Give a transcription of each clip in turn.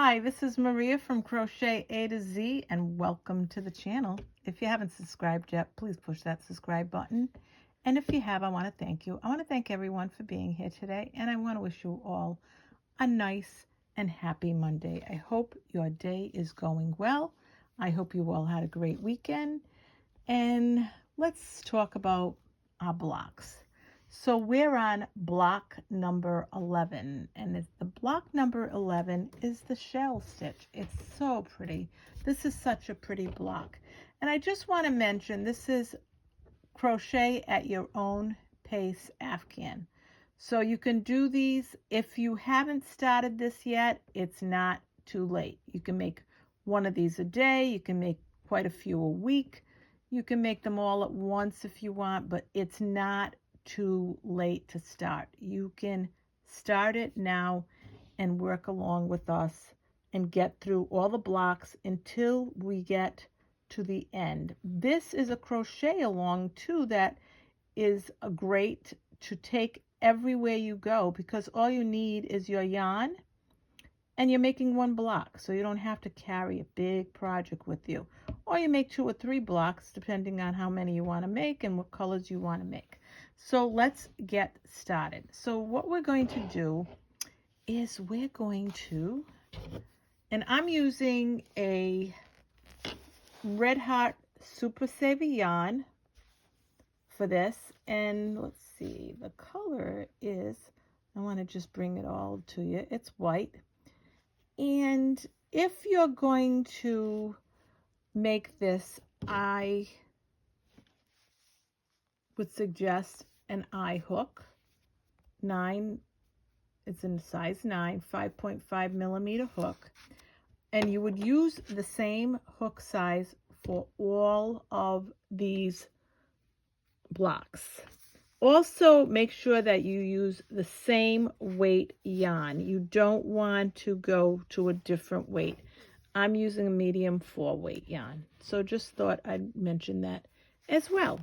Hi, this is Maria from Crochet A to Z, and welcome to the channel. If you haven't subscribed yet, please push that subscribe button. And if you have, I want to thank you. I want to thank everyone for being here today, and I want to wish you all a nice and happy Monday. I hope your day is going well. I hope you all had a great weekend. And let's talk about our blocks. So we're on block number 11, and the block number 11 is the shell stitch. It's so pretty. This is such a pretty block. And I just want to mention this is crochet at your own pace Afghan. So you can do these. If you haven't started this yet, it's not too late. You can make one of these a day. You can make quite a few a week. You can make them all at once if you want, but it's not too late to start. You can start it now and work along with us and get through all the blocks until we get to the end. This is a crochet along too that is a great to take everywhere you go, because all you need is your yarn and you're making one block, so you don't have to carry a big project with you. Or you make 2 or 3 blocks depending on how many you want to make and what colors you want to make. So let's get started. So what we're going to do is we're going to, and I'm using a Red Heart Super Saver yarn for this, and let's see, the color is, I want to just bring it all to you, it's white. And if you're going to make this, I would suggest an eye hook. 9, it's in size 9, 5.5 millimeter hook. And you would use the same hook size for all of these blocks. Also, make sure that you use the same weight yarn. You don't want to go to a different weight. I'm using a medium 4 weight yarn. So just thought I'd mention that as well.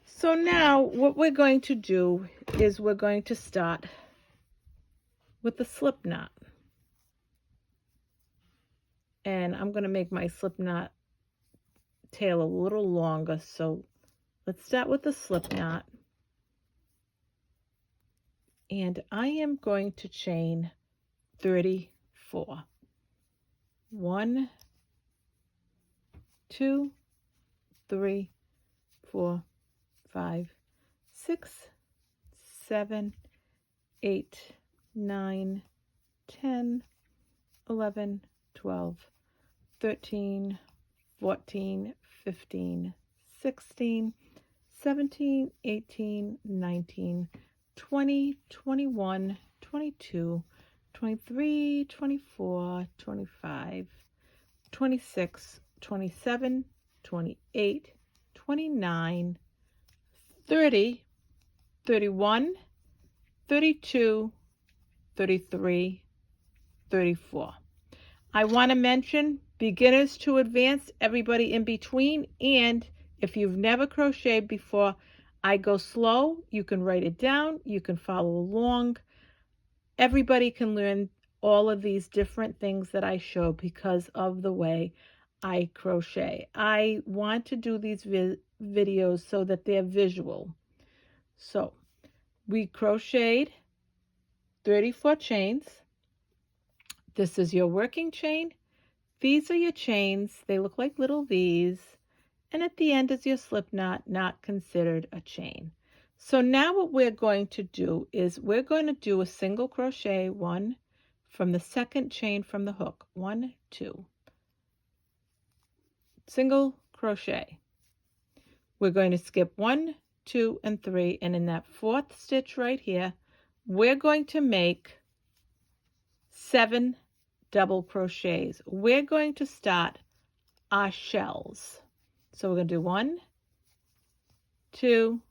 So now what we're going to do is we're going to start with the slip knot. And I'm going to make my slip knot tail a little longer. So let's start with the slip knot. And I am going to chain 34. 1, 2, 3, 4, 5, 6, 7, 8, 9, 10, 11, 12, 13, 14, 15, 16, 17, 18, 19, 20, 21, 22, 23, 24, 25, 26, 27, 28, 29, 30, 31, 32, 33, 34. I want to mention beginners to advanced, everybody in between, and if you've never crocheted before, I go slow. You can write it down. You can follow along. Everybody can learn all of these different things that I show because of the way I crochet. I want to do these videos so that they're visual. So we crocheted 34 chains. This is your working chain. These are your chains. They look like little V's. And at the end is your slip knot, not considered a chain. So now what we're going to do is we're going to do a single crochet, 1 from the second chain from the hook. 1, 2. Single crochet. We're going to skip 1, 2, and 3. And in that 4th stitch right here, we're going to make 7 double crochets. We're going to start our shells. So we're going to do 1, 2,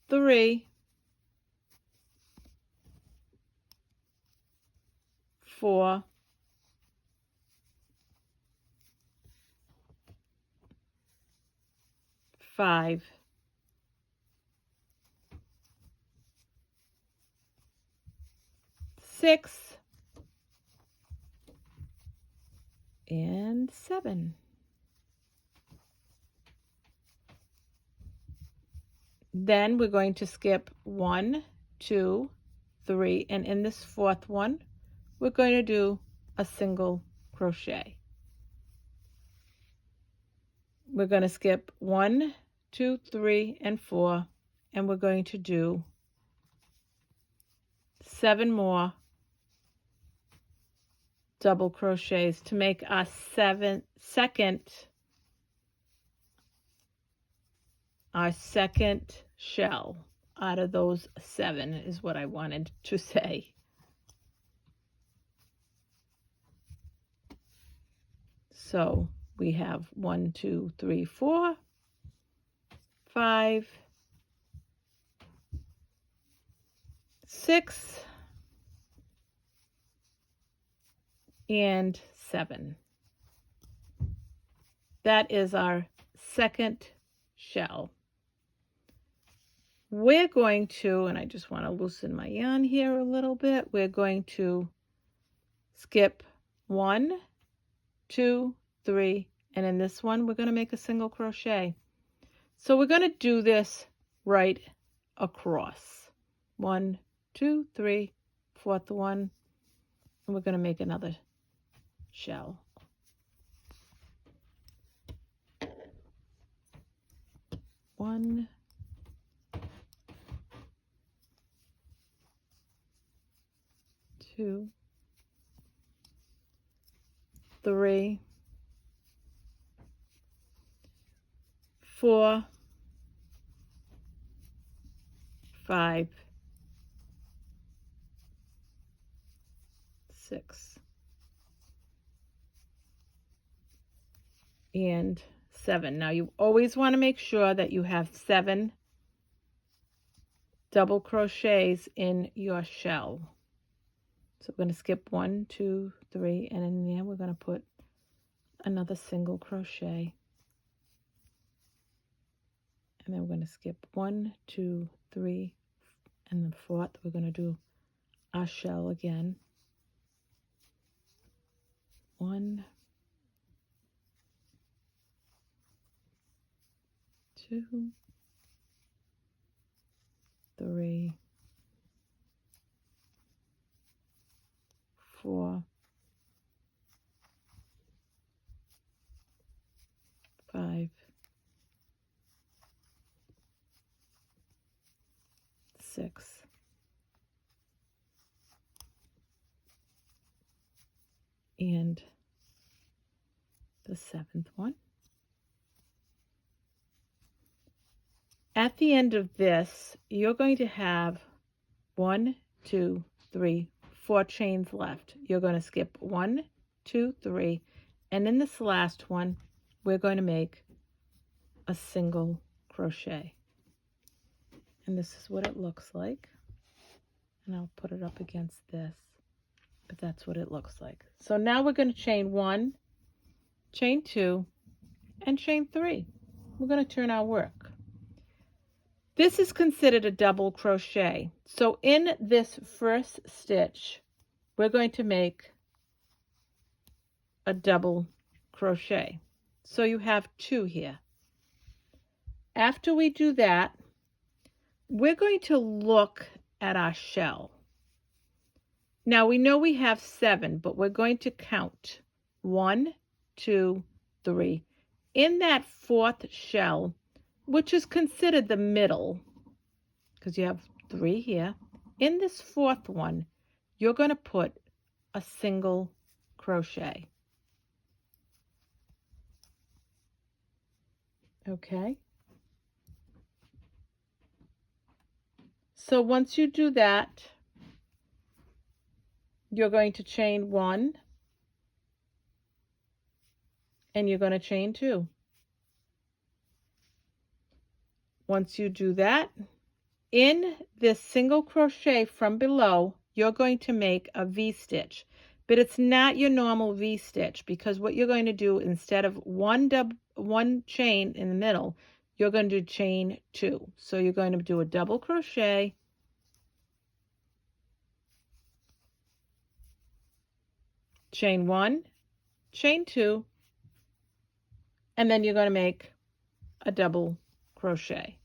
3, 4, 5, 6, and 7. Then we're going to skip 1, 2, 3, and in this fourth one, we're going to do a single crochet. We're going to skip 1, 2, 3, and 4, and we're going to do 7 more double crochets to make our second shell out of those 7 is what I wanted to say. So we have 1, 2, 3, 4, 5, 6, and 7. That is our second shell. We're going to, and I just want to loosen my yarn here a little bit, we're going to skip 1, 2, 3, and in this one we're going to make a single crochet. So we're going to do this right across. 1, 2, 3, fourth one, and we're going to make another shell. One, 2, 3, 4, 5, 6, and 7. Now you always want to make sure that you have 7 double crochets in your shell. So we're going to skip 1, 2, 3, and in there we're going to put another single crochet. And then we're going to skip 1, 2, 3, and the fourth we're going to do our shell again. 1, 2, 3, 4, 5, 6, and the 7th one. At the end of this, you're going to have 1, 2, 3, 4 chains left. You're going to skip 1, 2, 3, and in this last one, we're going to make a single crochet. And this is what it looks like. And I'll put it up against this, but that's what it looks like. So now we're going to chain 1, chain 2, and chain 3. We're going to turn our work. This is considered a double crochet. So in this first stitch, we're going to make a double crochet. So you have 2 here. After we do that, we're going to look at our shell. Now we know we have 7, but we're going to count 1, 2, 3. In that fourth shell, which is considered the middle, because you have 3 here, in this fourth one, you're going to put a single crochet. Okay? So once you do that, you're going to chain 1, and you're going to chain 2. Once you do that, in this single crochet from below, you're going to make a V-stitch. But it's not your normal V-stitch, because what you're going to do, instead of one chain in the middle, you're going to do chain 2. So you're going to do a double crochet, chain 1, chain 2, and then you're going to make a double crochet.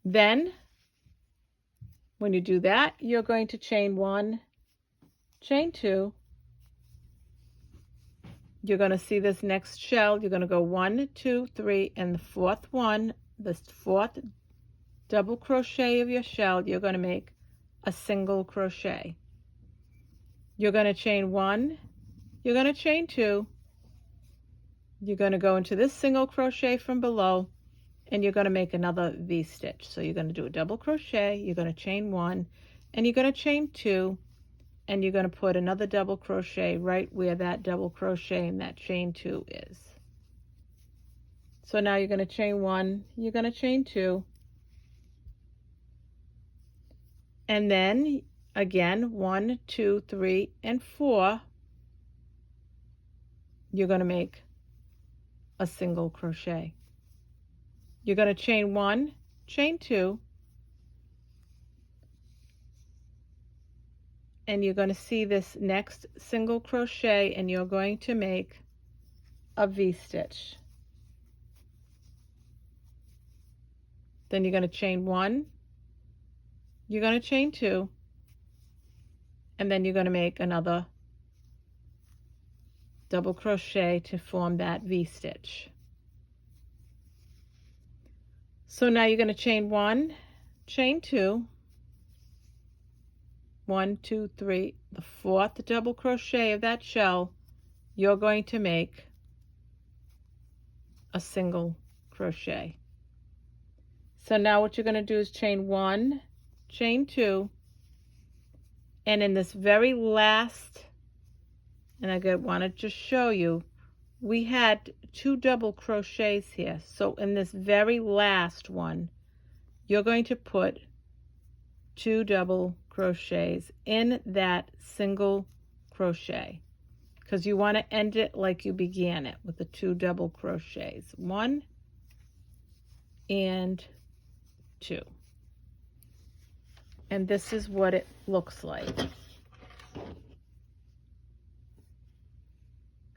Then when you do that, you're going to chain 1, chain 2. You're going to see this next shell. You're going to go 1, 2, 3, and the fourth one, the fourth double crochet of your shell, you're going to make a single crochet. You're going to chain 1, you're going to chain 2, you're going to go into this single crochet from below, and you're going to make another V-stitch. So you're going to do a double crochet, you're going to chain 1, and you're going to chain 2, and you're going to put another double crochet right where that double crochet and that chain 2 is. So now you're going to chain 1, you're going to chain 2, and then again 1, 2, 3, and 4, you're going to make a single crochet. You're going to chain 1, chain 2, and you're going to see this next single crochet, and you're going to make a V-stitch. Then you're going to chain 1, you're going to chain 2, and then you're going to make another double crochet to form that V-stitch. So now you're going to chain 1, chain 2, 1, 2, 3, the fourth double crochet of that shell, you're going to make a single crochet. So now what you're going to do is chain 1, chain 2, and in this very last, and I want to just show you, we had 2 double crochets here. So in this very last one, you're going to put 2 double crochets in that single crochet, because you want to end it like you began it, with the 2 double crochets, 1 and 2. And this is what it looks like.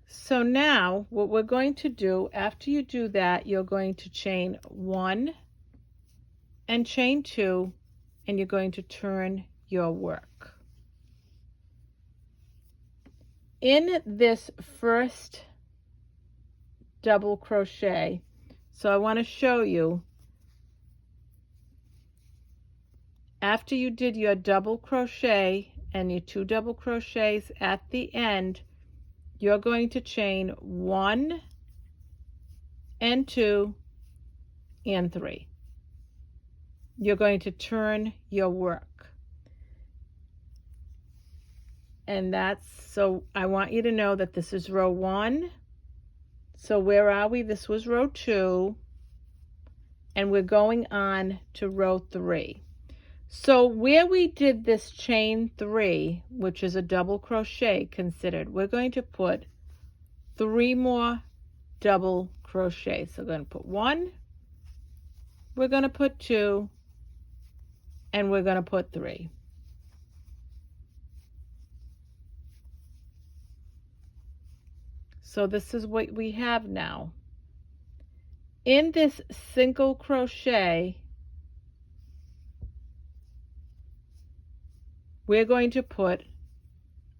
So now what we're going to do, after you do that, you're going to chain 1 and chain 2, and you're going to turn your work. In this first double crochet, so I want to show you, after you did your double crochet and your 2 double crochets at the end, you're going to chain 1 and 2 and 3. You're going to turn your work. And that's, so I want you to know that this is row 1. So where are we? This was row 2. And we're going on to row 3. So where we did this chain 3, which is a double crochet considered, we're going to put 3 more double crochets. So we're going to put 1, we're going to put 2, and we're going to put 3. So this is what we have now. In this single crochet, we're going to put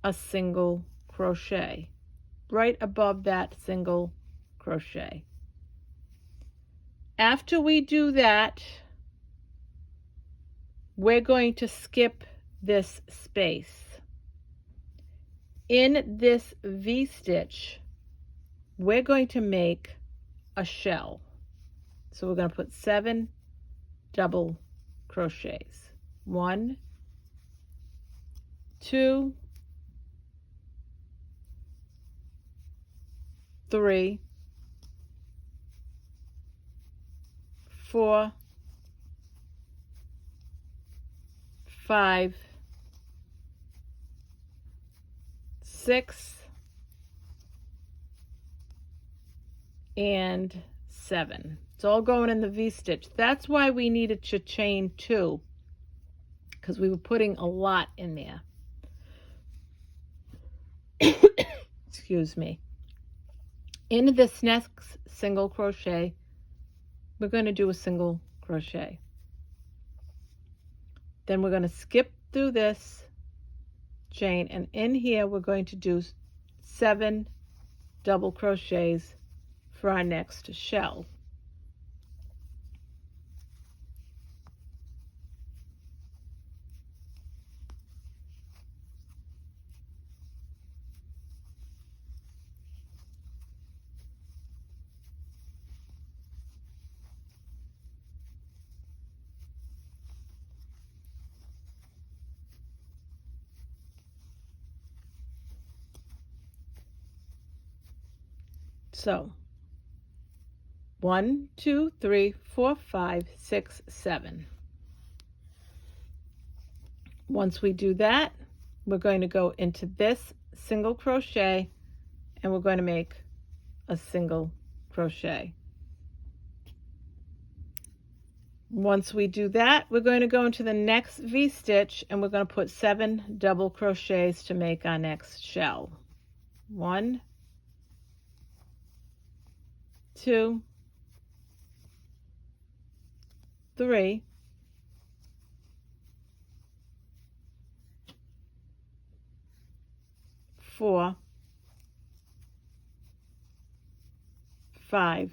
a single crochet right above that single crochet. After we do that, we're going to skip this space. In this V-stitch, we're going to make a shell. So we're going to put 7 double crochets. 1, 2, 3, 4, 5, 6, and 7. It's all going in the V-stitch. That's why we needed to chain 2, because we were putting a lot in there. Excuse me. In this next single crochet, we're going to do a single crochet. Then we're going to skip through this chain, and in here we're going to do 7 double crochets for our next shell. So 1, 2, 3, 4, 5, 6, 7. Once we do that, we're going to go into this single crochet and we're going to make a single crochet. Once we do that, we're going to go into the next V-stitch and we're going to put 7 double crochets to make our next shell. 1, 2, 3, 4, 5,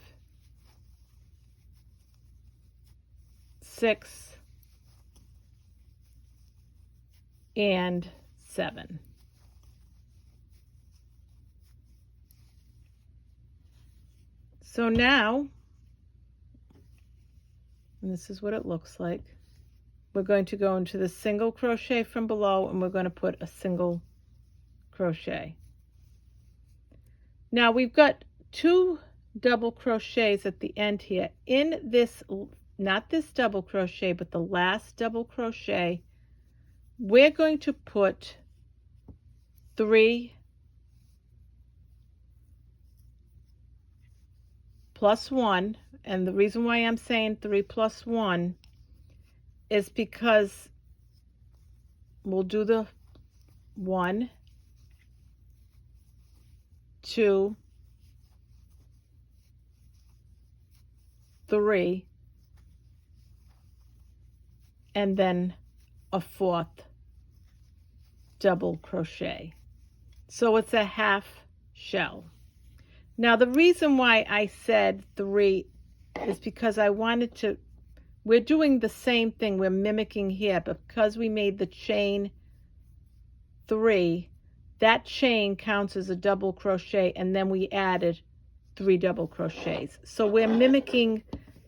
6, and 7. So now, and this is what it looks like, we're going to go into the single crochet from below and we're going to put a single crochet. Now we've got 2 double crochets at the end here. In this, not this double crochet, but the last double crochet, we're going to put 3 plus 1, and the reason why I'm saying 3 plus 1 is because we'll do the 1, 2, 3, and then a 4th double crochet. So it's a half shell. Now the reason why I said 3 is because I wanted to, we're doing the same thing, we're mimicking here, but because we made the chain 3, that chain counts as a double crochet, and then we added 3 double crochets. So we're mimicking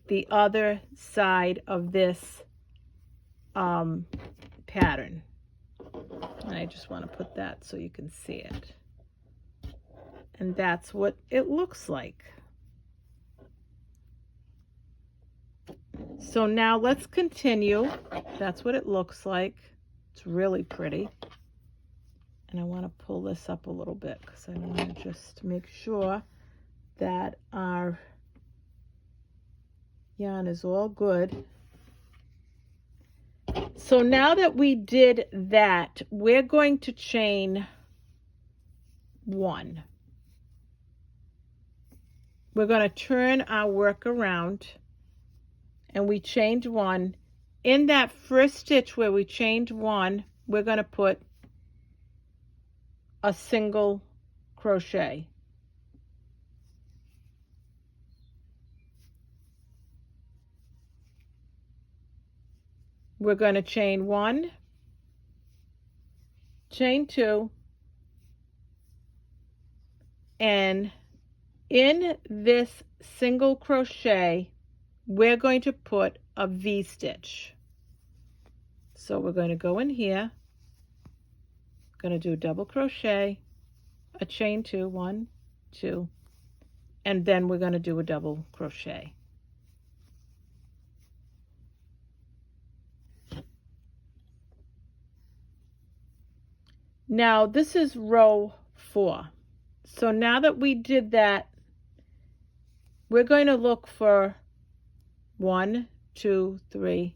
the other side of this pattern. And I just want to put that so you can see it. And that's what it looks like. So now let's continue. That's what it looks like. It's really pretty. And I want to pull this up a little bit because I want to just make sure that our yarn is all good. So now that we did that, we're going to chain 1. We're going to turn our work around, and we chained 1. In that first stitch where we chained 1, we're going to put a single crochet. We're going to chain 1, chain 2, and in this single crochet, we're going to put a V-stitch. So we're going to go in here, going to do a double crochet, a chain 2, 1, 2, and then we're going to do a double crochet. Now this is row 4. So now that we did that, we're going to look for 1, 2, 3,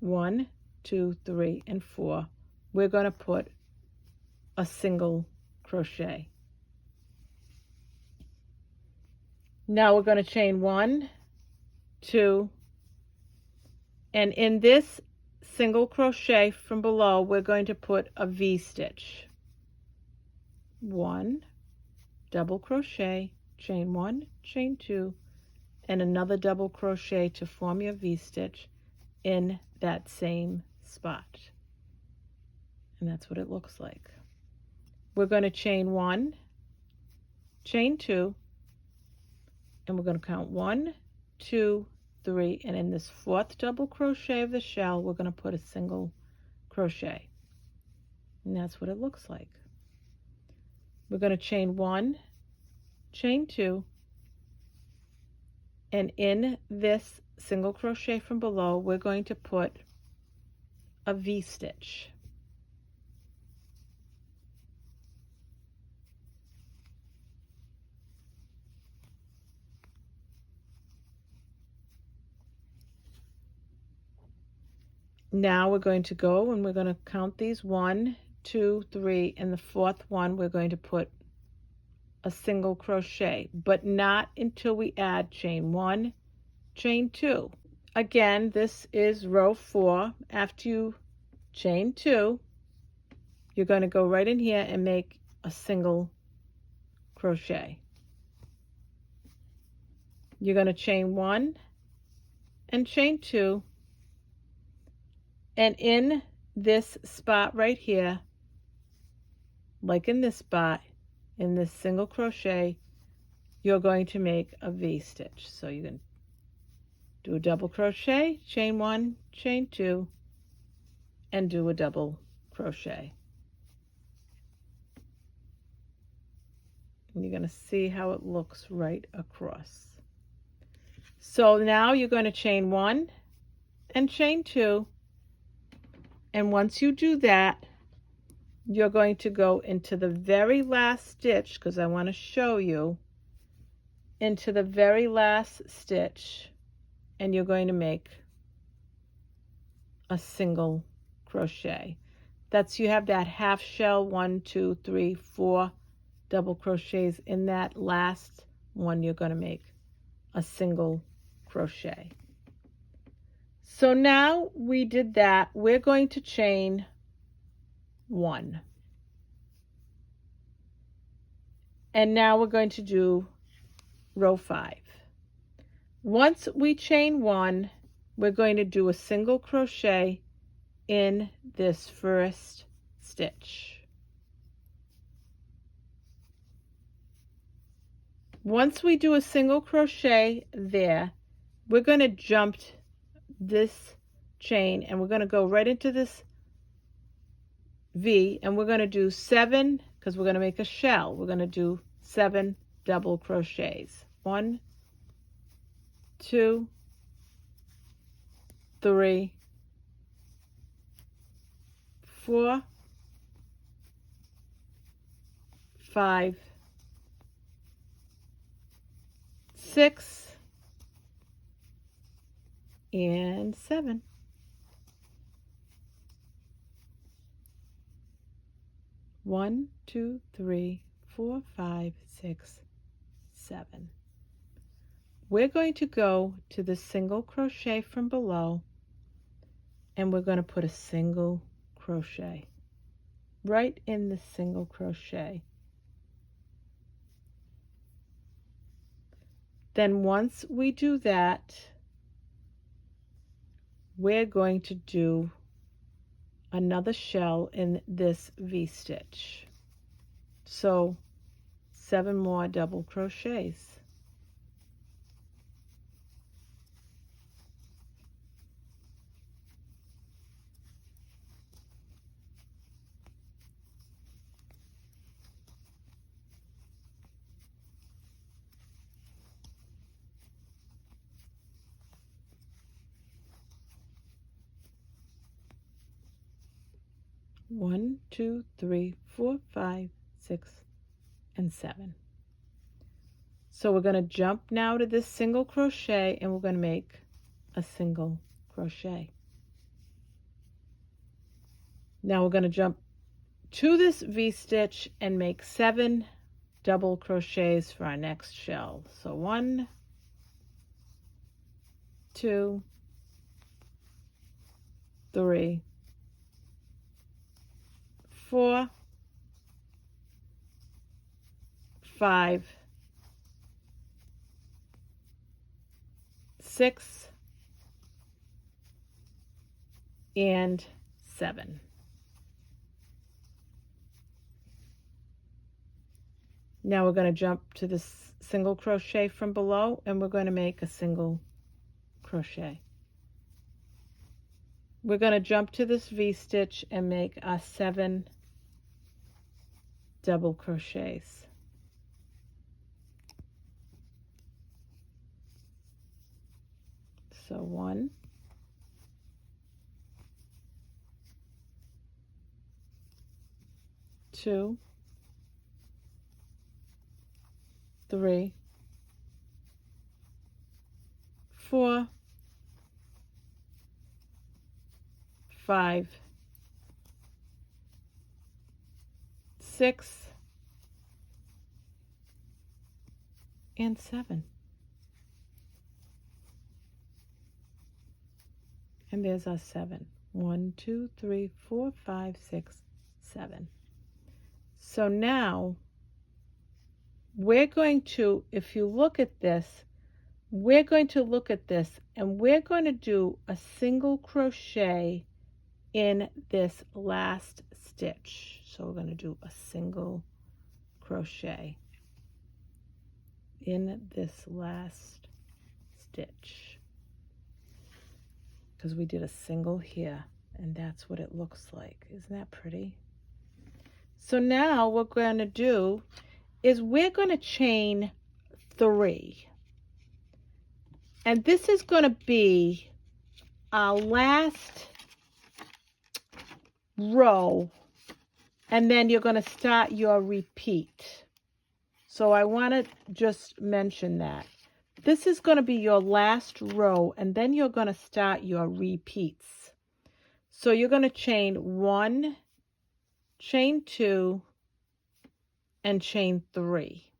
1, 2, 3, and 4. We're going to put a single crochet. Now we're going to chain 1, 2, and in this single crochet from below, we're going to put a V-stitch. 1, double crochet, chain 1, chain 2, and another double crochet to form your V-stitch in that same spot. And that's what it looks like. We're going to chain 1, chain 2, and we're going to count 1, 2, 3, and in this fourth double crochet of the shell, we're going to put a single crochet. And that's what it looks like. We're going to chain 1, chain 2, and in this single crochet from below, we're going to put a V-stitch. Now we're going to go and we're going to count these 1, 2, 3, and the fourth one we're going to put a single crochet, but not until we add chain 1, chain 2. Again, this is row 4. After you chain 2, you're going to go right in here and make a single crochet. You're going to chain 1 and chain 2, and in this spot right here, like in this spot, in this single crochet, you're going to make a V-stitch. So you're going to do a double crochet, chain 1, chain 2, and do a double crochet. And you're going to see how it looks right across. So now you're going to chain 1 and chain 2, and once you do that, you're going to go into the very last stitch, because I want to show you, into the very last stitch, and you're going to make a single crochet. That's, you have that half shell, 1, 2, 3, 4 double crochets. In that last one, you're going to make a single crochet. So now we did that, we're going to chain 1. And now we're going to do row 5. Once we chain 1, we're going to do a single crochet in this first stitch. Once we do a single crochet there, we're going to jump this chain and we're going to go right into this V, and we're going to do 7, because we're going to make a shell. We're going to do 7 double crochets. 1, 2, 3, 4, 5, 6, and 7. 1, 2, 3, 4, 5, 6, 7. We're going to go to the single crochet from below, and we're going to put a single crochet right in the single crochet. Then once we do that, we're going to do another shell in this V-stitch. So 7 more double crochets. One, 2, 3, 4, 5, 6, and 7. So we're going to jump now to this single crochet, and we're going to make a single crochet. Now we're going to jump to this V-stitch and make 7 double crochets for our next shell. So 1, 2, 3, 4, 5, 6, and 7. Now we're going to jump to this single crochet from below, and we're going to make a single crochet. We're going to jump to this V-stitch and make our 7 double crochets. So 1, 2, 3, 4, 5, 6, and 7. And there's our 7. 1, 2, 3, 4, 5, 6, 7. So now we're going to, if you look at this, we're going to look at this and we're going to do a single crochet in this last stitch. So we're going to do a single crochet in this last stitch, because we did a single here, and that's what it looks like. Isn't that pretty? So now what we're going to do is we're going to chain 3. And this is going to be our last row, and then you're going to start your repeat. So I want to just mention that. This is going to be your last row, and then you're going to start your repeats. So you're going to chain 1, chain 2, and chain 3.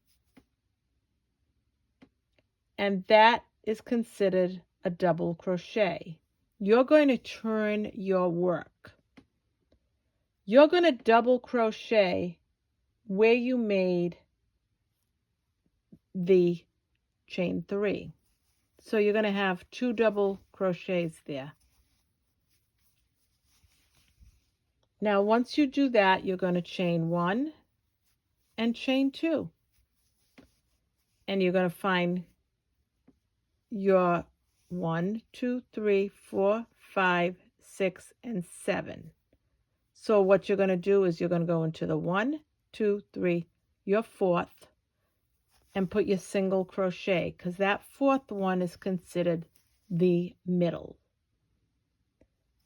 And that is considered a double crochet. You're going to turn your work. You're going to double crochet where you made the chain 3. So you're going to have 2 double crochets there. Now once you do that, you're going to chain 1 and chain 2. And you're going to find your 1, 2, 3, 4, 5, 6, and 7. So what you're going to do is you're going to go into the 1, 2, 3, your 4th, and put your single crochet, because that 4th one is considered the middle.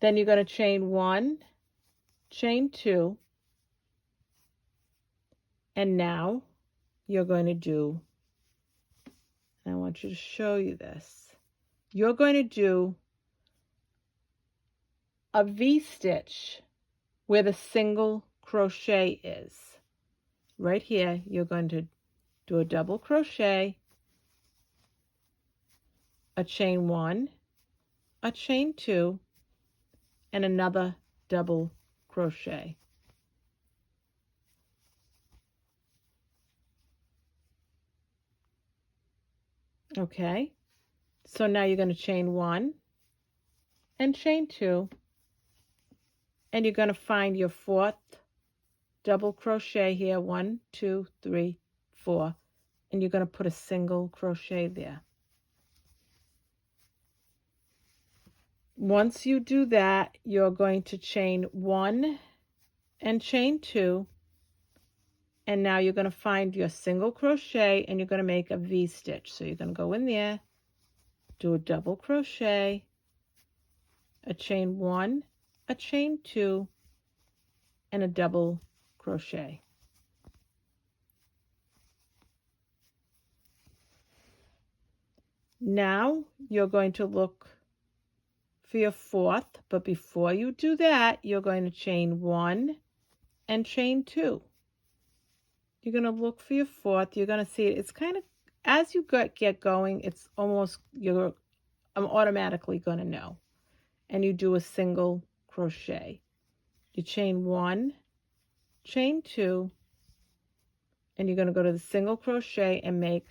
Then you're going to chain 1, chain 2, and now you're going to do, and I want you to show you this, you're going to do a V-stitch where the single crochet is. Right here, you're going to do a double crochet, a chain 1, a chain 2, and another double crochet. Okay, so now you're going to chain 1 and chain 2, and you're going to find your 4th double crochet here, 1, 2, 3, 4, and you're going to put a single crochet there. Once you do that, you're going to chain 1 and chain 2, and now you're going to find your single crochet and you're going to make a V-stitch. So you're going to go in there, do a double crochet, a chain 1, a chain 2, and a double crochet. Now you're going to look for your fourth, but before you do that, you're going to chain 1 and chain 2. You're going to look for your fourth. You're going to see it. It's kind of, as you get going, it's almost, I'm automatically going to know. And you do a single crochet. You chain 1, chain 2, and you're going to go to the single crochet and make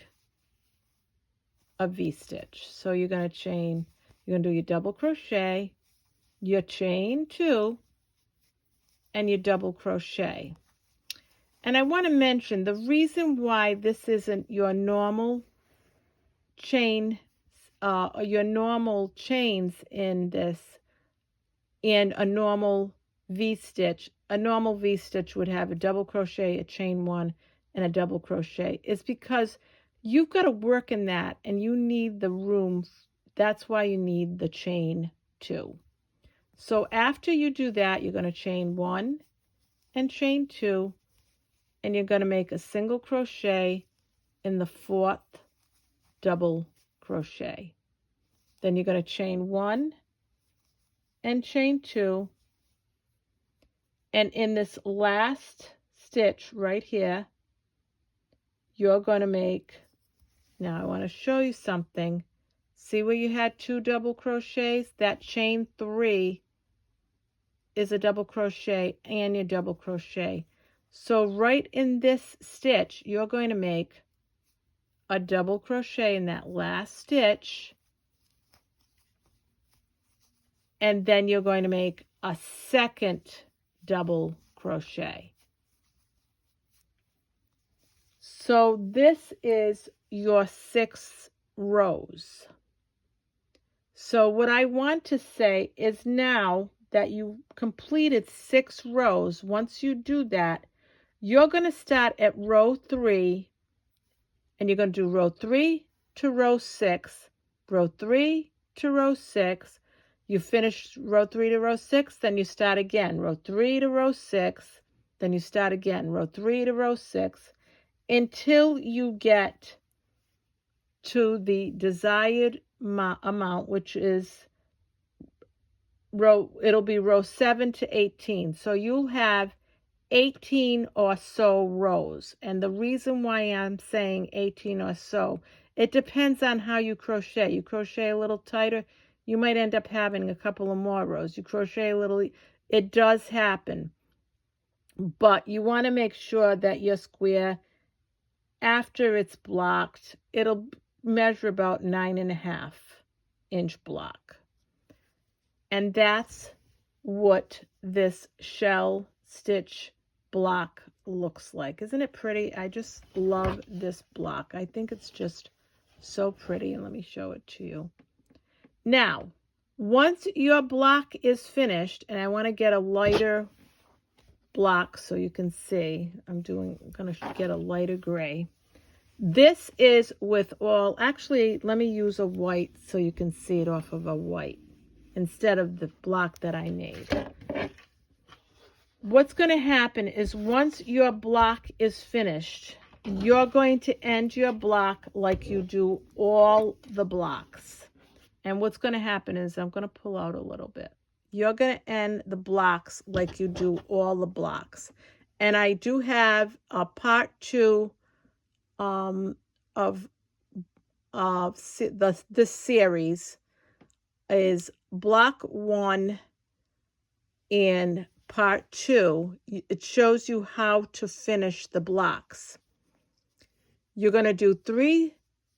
a V-stitch. So you're going to do your double crochet, your chain 2, and your double crochet. And I want to mention the reason why this isn't your normal chain, your normal chains in this, and a normal V-stitch. A normal V-stitch would have a double crochet, a chain 1, and a double crochet. Is because you've got to work in that, and you need the room. That's why you need the chain 2. So after you do that, you're going to chain 1 and chain 2, and you're going to make a single crochet in the fourth double crochet. Then you're going to chain 1 and chain 2, and in this last stitch right here, you're going to make, now I want to show you something. See where you had 2 double crochets? That chain 3 is a double crochet and your double crochet. So right in this stitch, you're going to make a double crochet in that last stitch, and then you're going to make a second double crochet. So this is your 6 rows. So what I want to say is, now that you completed 6 rows, once you do that, you're going to start at row 3, and you're going to do row 3 to row 6, row 3 to row 6. You finish row 3 to row 6, then you start again, row 3 to row 6, then you start again, row 3 to row 6, until you get to the desired amount, which is it'll be row 7 to 18. So you'll have 18 or so rows. And the reason why I'm saying 18 or so, it depends on how you crochet. You crochet a little tighter, you might end up having a couple of more rows. You crochet a little, it does happen. But you want to make sure that your square, after it's blocked, it'll measure about 9.5 inch block. And that's what this shell stitch block looks like. Isn't it pretty? I just love this block. I think it's just so pretty. And let me show it to you. Now, once your block is finished, and I want to get a lighter block so you can see, I'm going to get a lighter gray. This is with all, actually, let me use a white so you can see it off of a white instead of the block that I made. What's going to happen is, once your block is finished, you're going to end your block like you do all the blocks. And what's going to happen is, I'm going to pull out a little bit. You're going to end the blocks like you do all the blocks. And I do have a part 2 of this series is block 1 and part 2. It shows you how to finish the blocks. You're going to do 3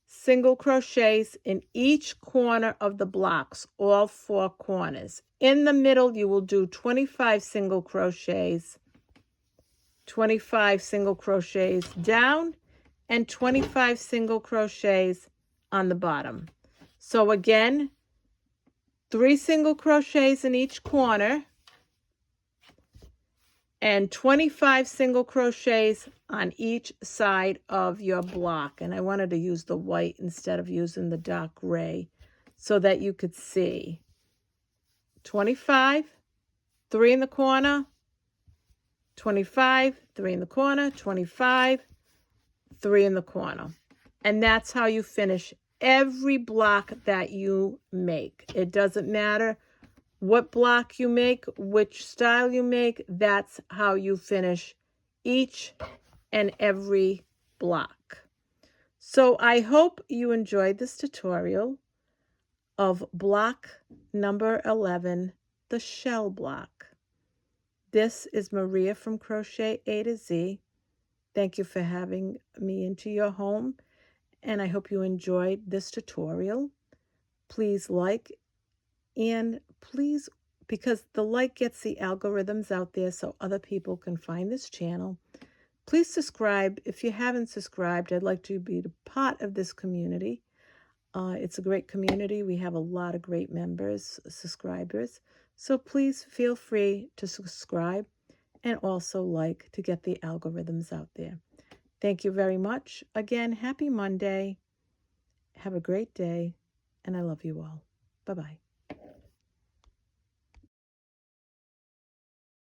single crochets in each corner of the blocks, all 4 corners. In the middle, you will do 25 single crochets, 25 single crochets down, and 25 single crochets on the bottom. So again, 3 single crochets in each corner and 25 single crochets on each side of your block. And I wanted to use the white instead of using the dark gray so that you could see. 25, 3 in the corner, 25, 3 in the corner, 25, 3 in the corner. And that's how you finish every block that you make. It doesn't matter what block you make, which style you make, that's how you finish each and every block. So I hope you enjoyed this tutorial of block number 11, the shell block. This is Maria from Crochet A to Z. Thank you for having me into your home, and I hope you enjoyed this tutorial. Please like, and please, because the like gets the algorithms out there so other people can find this channel, please subscribe. If you haven't subscribed, I'd like to be a part of this community. It's a great community. We have a lot of great members, subscribers. So please feel free to subscribe and also like to get the algorithms out there. Thank you very much. Again, happy Monday. Have a great day, and I love you all. Bye-bye.